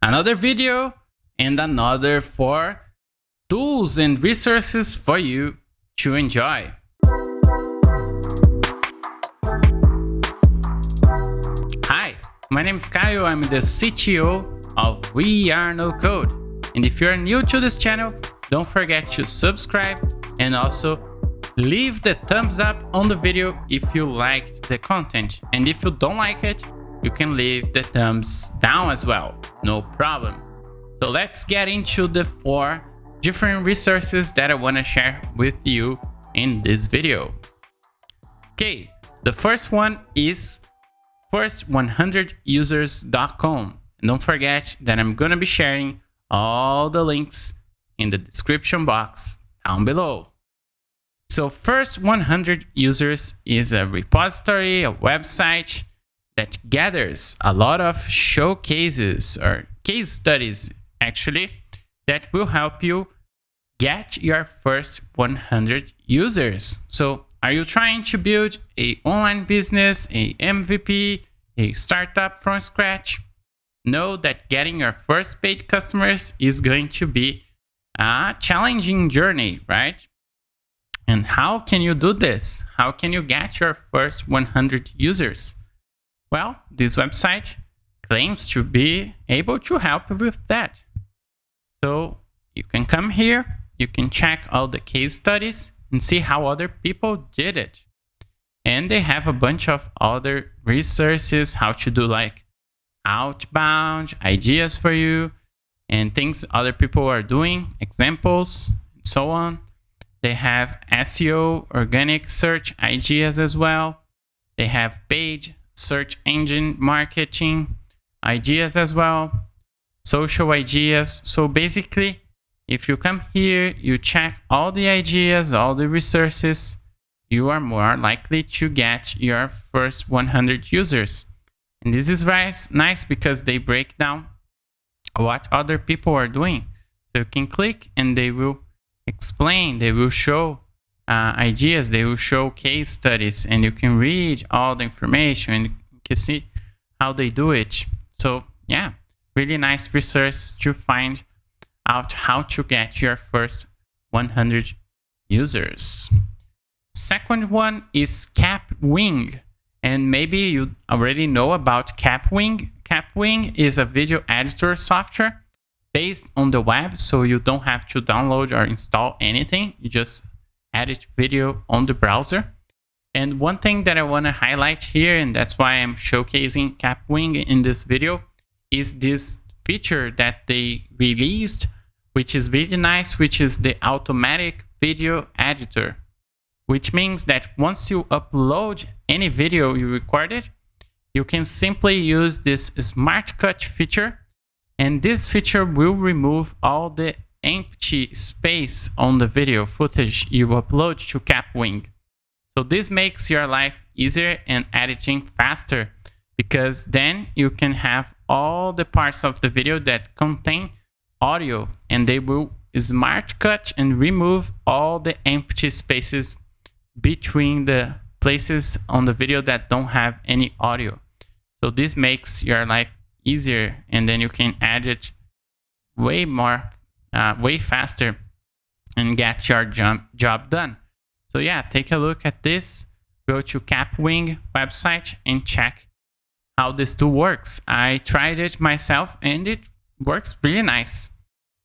another video and another 4 tools and resources for you to enjoy. Hi, my name is Kyle. I'm the CTO of We Are No Code. And if you're new to this channel, don't forget to subscribe and also leave the thumbs up on the video if you liked the content. And if you don't like it, you can leave the thumbs down as well. No problem. So let's get into the 4 different resources that I want to share with you in this video. Okay, the first one is first100users.com. And don't forget that I'm going to be sharing all the links in the description box down below. So First 100 Users is a repository, a website that gathers a lot of showcases or case studies actually that will help you get your first 100 users. So are you trying to build an online business, a MVP, a startup from scratch? Know that getting your first paid customers is going to be a challenging journey, right? And how can you do this? How can you get your first 100 users? Well, this website claims to be able to help you with that. So you can come here, you can check all the case studies and see how other people did it. And they have a bunch of other resources, how to do like outbound ideas for you and things other people are doing, examples, and so on. They have SEO, organic search ideas as well. They have paid search engine marketing ideas as well, social ideas. So basically, if you come here, you check all the ideas, all the resources, you are more likely to get your first 100 users. And this is nice because they break down what other people are doing. So you can click and they will explain, they will show ideas, they will show case studies, and you can read all the information and you can see how they do it. So yeah, really nice resource to find out how to get your first 100 users. Second one is Capwing. And maybe you already know about Capwing. Capwing is a video editor software based on the web, so you don't have to download or install anything. You just edit video on the browser. And one thing that I want to highlight here, and that's why I'm showcasing Capwing in this video, is this feature that they released, which is really nice, which is the automatic video editor. Which means that once you upload any video you recorded, you can simply use this Smart Cut feature, and this feature will remove all the empty space on the video footage you upload to Capwing. So this makes your life easier and editing faster, because then you can have all the parts of the video that contain audio, and they will Smart Cut and remove all the empty spaces between the places on the video that don't have any audio. So this makes your life easier, and then you can edit way faster and get your job done. So yeah, take a look at this. Go to Capwing website and check how this tool works. I tried it myself and it works really nice.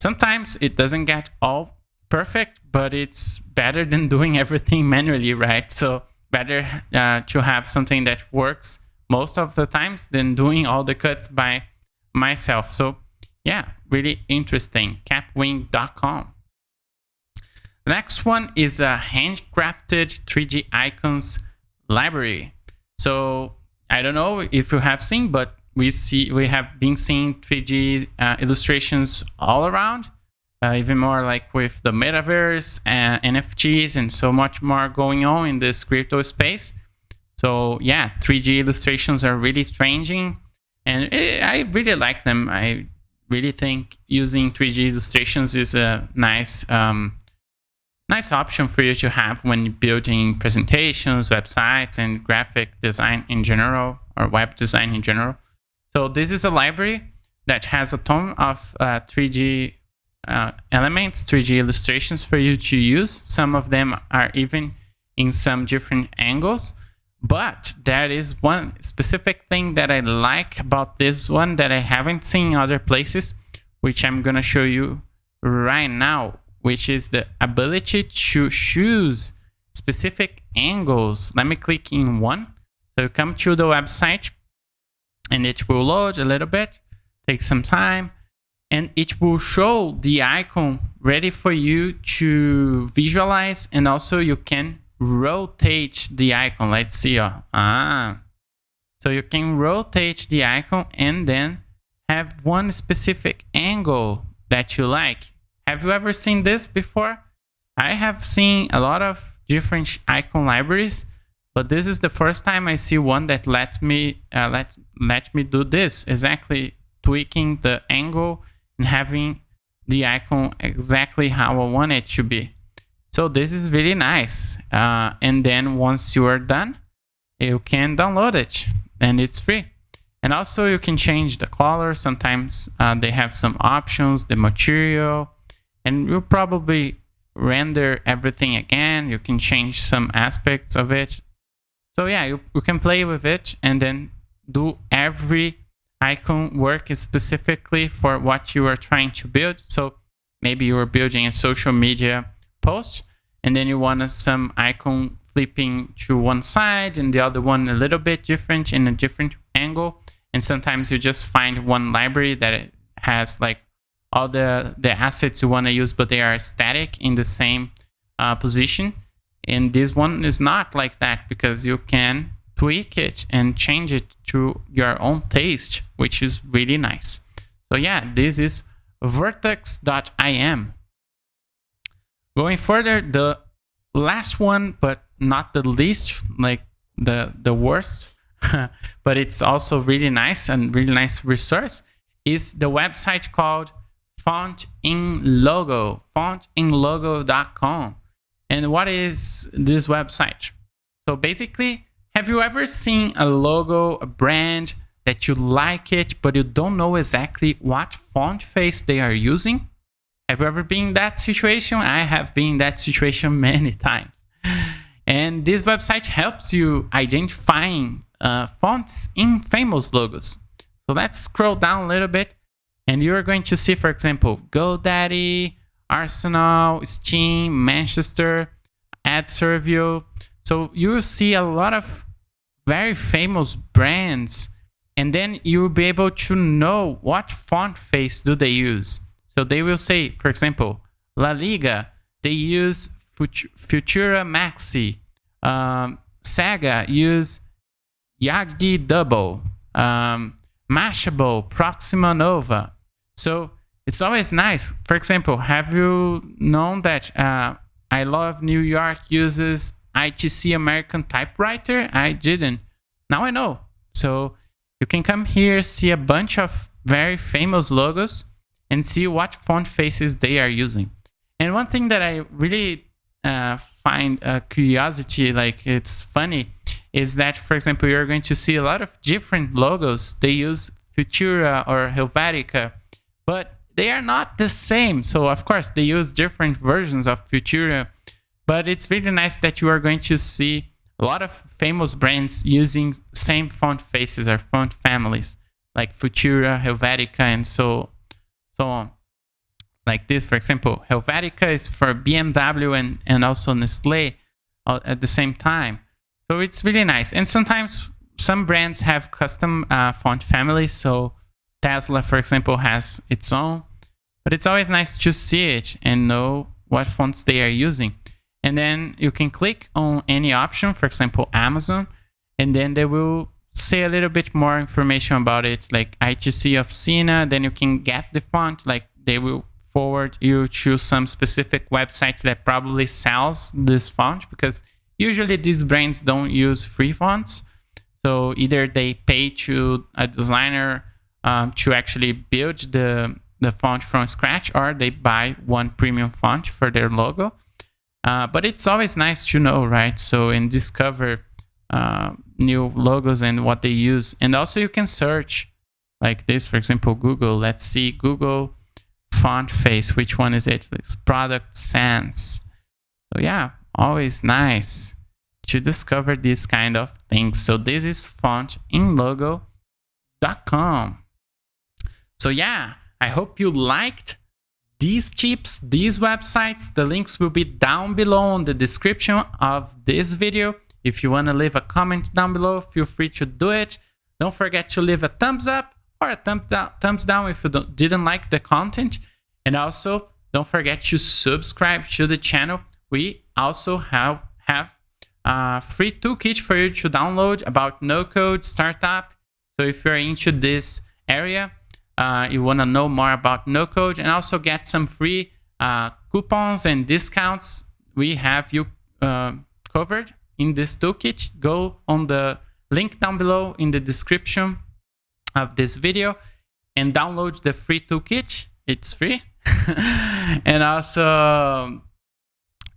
Sometimes it doesn't get all perfect, but it's better than doing everything manually, right? So better to have something that works most of the times than doing all the cuts by myself. So yeah, really interesting. Capwing.com. The next one is a handcrafted 3D icons library. So I don't know if you have seen, but we have been seeing 3D illustrations all around. Even more like with the metaverse and NFTs and so much more going on in this crypto space. So yeah, 3D illustrations are really changing, and I really like them. I really think using 3D illustrations is a nice option for you to have when building presentations, websites, and graphic design in general, or web design in general. So this is a library that has a ton of 3D elements, 3D illustrations for you to use. Some of them are even in some different angles. But there is one specific thing that I like about this one that I haven't seen in other places, which I'm going to show you right now, which is the ability to choose specific angles. Let me click in one. So you come to the website and it will load a little bit, take some time, and it will show the icon ready for you to visualize, and also you can rotate the icon. Let's see. So you can rotate the icon and then have one specific angle that you like. Have you ever seen this before? I have seen a lot of different icon libraries, but this is the first time I see one that let me do this, exactly tweaking the angle and having the icon exactly how I want it to be. So this is really nice. And then once you are done, you can download it and it's free. And also you can change the color. Sometimes they have some options, the material, and you'll probably render everything again. You can change some aspects of it. So yeah, you can play with it and then do every icon work specifically for what you are trying to build. So maybe you are building a social media post and then you want some icon flipping to one side and the other one a little bit different in a different angle. And sometimes you just find one library that has like all the assets you want to use, but they are static in the same position. And this one is not like that because you can tweak it and change it to your own taste, which is really nice. So yeah, this is Vertexdot.im. Going further, the last one, but not the least, like the worst, but it's also really nice and really nice resource, is the website called fontinlogo, fontinlogo.com. And what is this website? So basically, have you ever seen a logo, a brand that you like it, but you don't know exactly what font face they are using? Have you ever been in that situation? I have been in that situation many times. And this website helps you identifying fonts in famous logos. So let's scroll down a little bit and you're going to see, for example, GoDaddy, Arsenal, Steam, Manchester, AdServio. So you'll see a lot of very famous brands, and then you'll be able to know what font face do they use. So they will say, for example, La Liga, they use Futura Maxi. Sega use Yagi Double. Mashable, Proxima Nova. So it's always nice. For example, have you known that I Love New York uses ITC American Typewriter? I didn't. Now I know. So you can come here, see a bunch of very famous logos and see what font faces they are using. And one thing that I really find a curiosity, like it's funny, is that, for example, you're going to see a lot of different logos. They use Futura or Helvetica, but they are not the same. So of course they use different versions of Futura, but it's really nice that you are going to see a lot of famous brands using same font faces or font families, like Futura, Helvetica, and so on. Like this, for example, Helvetica is for BMW and also Nestle at the same time. So it's really nice. And sometimes some brands have custom font families. So Tesla, for example, has its own. But it's always nice to see it and know what fonts they are using. And then you can click on any option, for example, Amazon, and then they will say a little bit more information about it, like ITC of Sina. Then you can get the font, like they will forward you to some specific website that probably sells this font, because usually these brands don't use free fonts. So either they pay to a designer to actually build the font from scratch, or they buy one premium font for their logo. But it's always nice to know, right? So, and discover new logos and what they use. And also you can search like this. For example, Google. Let's see, Google font face. Which one is it? It's Product Sense. So yeah, always nice to discover these kind of things. So this is fontinlogo.com. So yeah, I hope you liked these tips, these websites. The links will be down below in the description of this video. If you want to leave a comment down below, feel free to do it. Don't forget to leave a thumbs up or a thumbs down if you didn't like the content. And also, don't forget to subscribe to the channel. We also have a free toolkit for you to download about no-code startup. So if you're into this area, you want to know more about no-code and also get some free coupons and discounts, we have you covered in this toolkit. Go on the link down below in the description of this video and download the free toolkit. It's free. And also,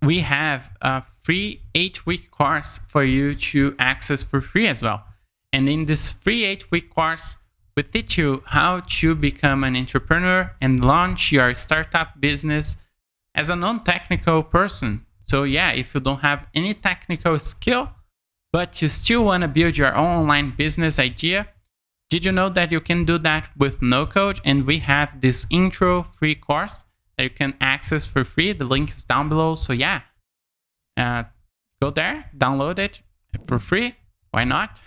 we have a free 8-week course for you to access for free as well. And in this free 8-week course, we teach you how to become an entrepreneur and launch your startup business as a non-technical person. So yeah, if you don't have any technical skill, but you still want to build your own online business idea, did you know that you can do that with no code? And we have this intro free course that you can access for free. The link is down below. So yeah, go there, download it for free. Why not?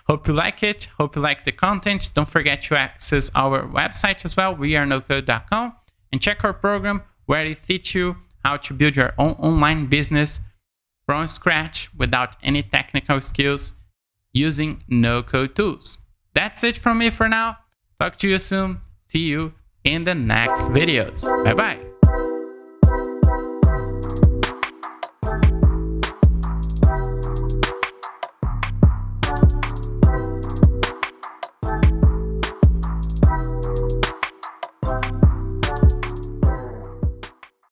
Hope you like it. Hope you like the content. Don't forget to access our website as well, wearenocode.com, and check our program where we teach you how to build your own online business from scratch without any technical skills using no-code tools. That's it from me for now. Talk to you soon. See you in the next videos. Bye-bye.